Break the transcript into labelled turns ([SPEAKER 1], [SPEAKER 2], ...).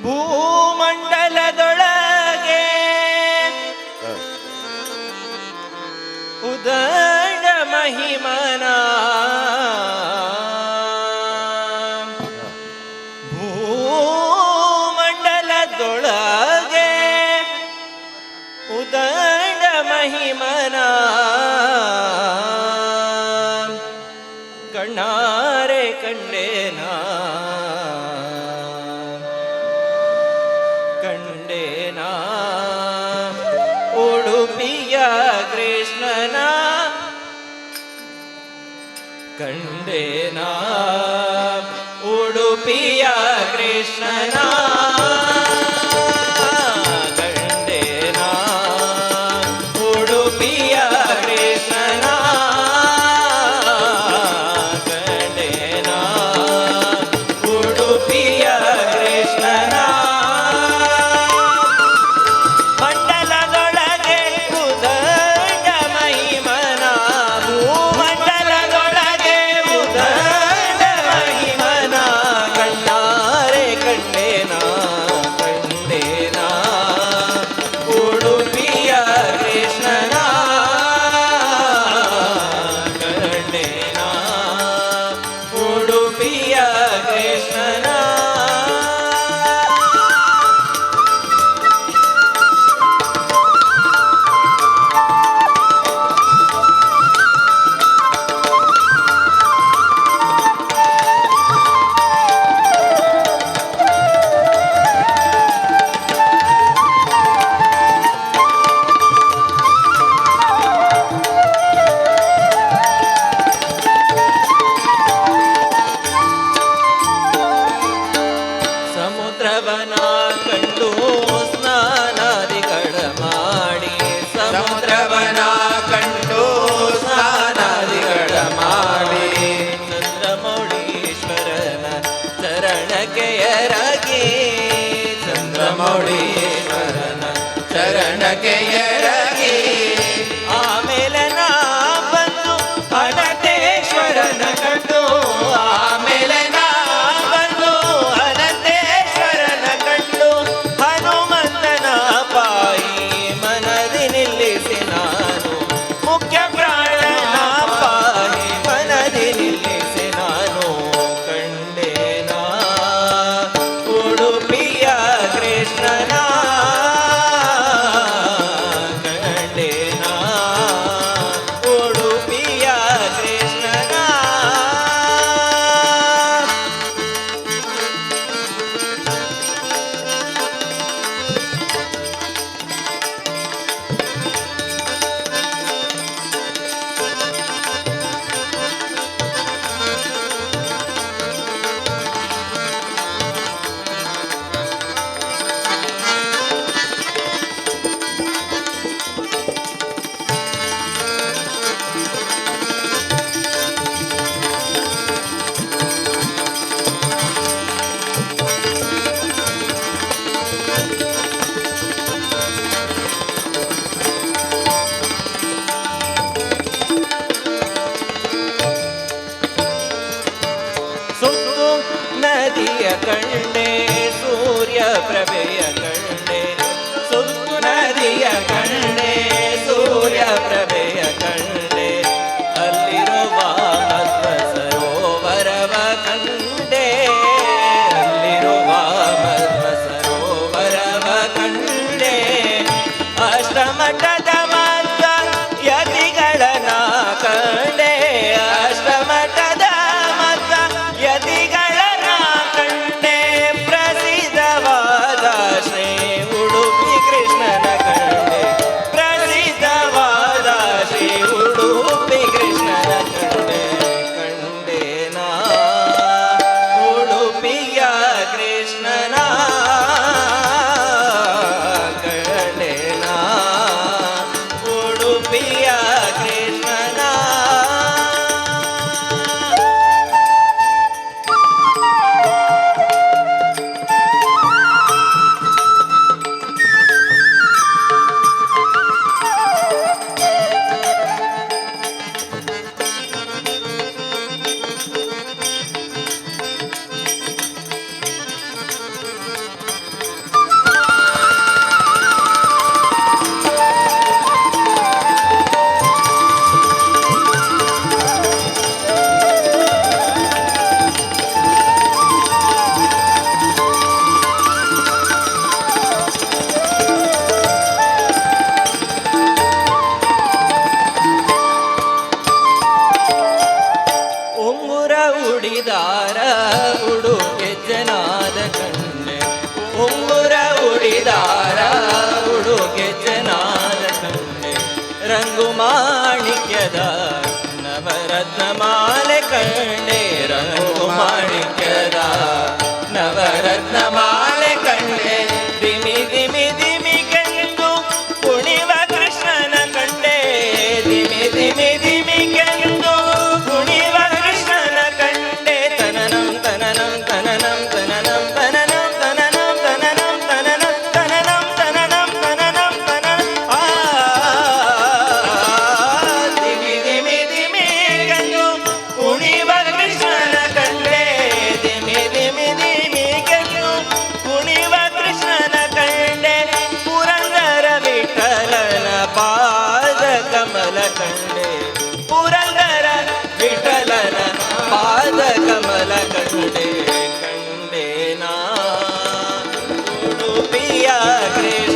[SPEAKER 1] ಭೂಮಂಡಲದೊಳಗೆ ಉದಡ ಮಹಿಮನ ಭೂಮಂಡಲದೊಳಗೆ ಉದಡ ಮಹಿಮನ ಕಣ್ಣಾರೆ ಕಂಡೇನಾ ಕಂಡೇನಾ ಉಡುಪಿಯ ಕೃಷ್ಣನ ಕಂಡೇನಾ ಉಡುಪಿಯ ಕೃಷ್ಣನ ಕಂಡೇನಾ ಉಡುಪಿಯ ಕೃಷ್ಣನ ಕಂಡೇನಾ ಉಡುಪಿಯ ಕೃಷ್ಣನ ಮಂಡಲದೊಳಗೆ ಉದಡ ಮಹಿಮನ ಭೂಮಂಡಲದೊಳಗೆ ಉದಡ ಮಹಿಮನ ಕಣ್ಣಾರೆ ಕಂಡೇನಾ ಕಂಡೇನಾ ಉಡುಪಿಯ ಕೃಷ್ಣನ ಕಂಡೇನಾ ಉಡುಪಿಯ ಕೃಷ್ಣನ ಸಮುದ್ರವನ ಕಂಡು ಸ್ನಾನಾದಿಗಳ ಮಾಡಿ ಸಮುದ್ರವನ ಕಂಡು ಸ್ನಾನಾದಿಗಳ ಮಾಡಿ ಚಂದ್ರಮೌಳೀಶ್ವರನ ಚರಣಕ್ಕೆ ಎರಗಿ ಚಂದ್ರಮೌಳೀಶ್ವರನ ಚರಣಕ್ಕೆ ಎರಗಿ ಆಮೇಲೆ ನಾ ಬಂದು ಅನಂತೇಶ್ವರನ ಕಂಡು ಆಮೇಲೆ ನಾ ಬಂದು ಅನಂತೇಶ್ವರನ ಕಂಡು ಹನುಮಂತನ ಪಾಯಿ ಮನದಿ ನಿಲ್ಲಿಸಿ ನಾನು ಮುಖ್ಯ ಪ್ರಾಣನ ಪಾಯಿ ಮನದಿ ನಿಲ್ಲಿಸಿ ನಾನು ಕಂಡೇನಾ ಉಡುಪಿಯ ಕೃಷ್ಣನ ಕಂಡೇನಾ ಉಡುಪಿಯ ಕೃಷ್ಣನ ಸುತ್ತು ನದಿಯ ಕಂಡೆ ಸೂರ್ಯ ಪ್ರಭೆಯ ಕಂಡೆ ಸುತ್ತು ನದಿಯ ಕಂಡೆ ಸೂರ್ಯ ಪ್ರಭೆಯ ಕಂಡೆ ಅಲ್ಲಿರುವ ಮಧ್ವ ಸರೋವರವ ಕಂಡೆ ಅಲ್ಲಿರುವ ಮಧ್ವ ಸರೋವರವ ಕಂಡೆ ಅಷ್ಟಮಠದ ಮಧ್ವ ಯತಿಗಳನ ಕಂಡೆ ಅಷ್ಟಮಠದ ಯತಿಗಳನ ಕಂಡೆ ಪ್ರಸಿದ್ಧವಾದ ಶ್ರೀ ನವರತ್ನಮಾಲೆ ಕಂಡೆ ರಂಗು ಮಾಣಿಕ್ಯದ ನವರತ್ನಮಾಲೆ ಕಂಡೆ ದಿಮಿ ದಿಮಿ ದಿಮಿ ಕೆಂದು ಕುಣಿವ ಕೃಷ್ಣನ ಕಂಡೆ ದಿಮಿ ದಿಮಿ ದಿಮಿ ಕೆಂದು ಕುಣಿವ ಕೃಷ್ಣನ ಕಂಡೆ ತನನಂ ತನನಂ ತನನಂ ತನನಂ ತನನಂ ತನನಂ ತನನಂ ತನನಂ ತನನಂ ತನನಂ ತನನಂ ತನನಂ ಆ ದಿಮಿ ದಿಮಿ ದಿಮಿ ಕೆಂದು ಕುಣಿವ ಕೃಷ್ಣನ ಕಂಡೆ ದಿಮಿ ದಿಮಿ ದಿಮಿ ಕೆಂದು ಕುಣಿವ ಕೃಷ್ಣನ ಕಂಡೆ ಪುರಂದರ ವಿಠಲನ ಪಾದ ಕಮಲ ಕಂಡೆ ಪುರಂದರ ವಿಠಲನ ಪಾದ ಕಮಲ ಕಂಡೆ ಕಂಡೆ ನಾ ಉಡುಪಿಯ ಕ್ರೀಡ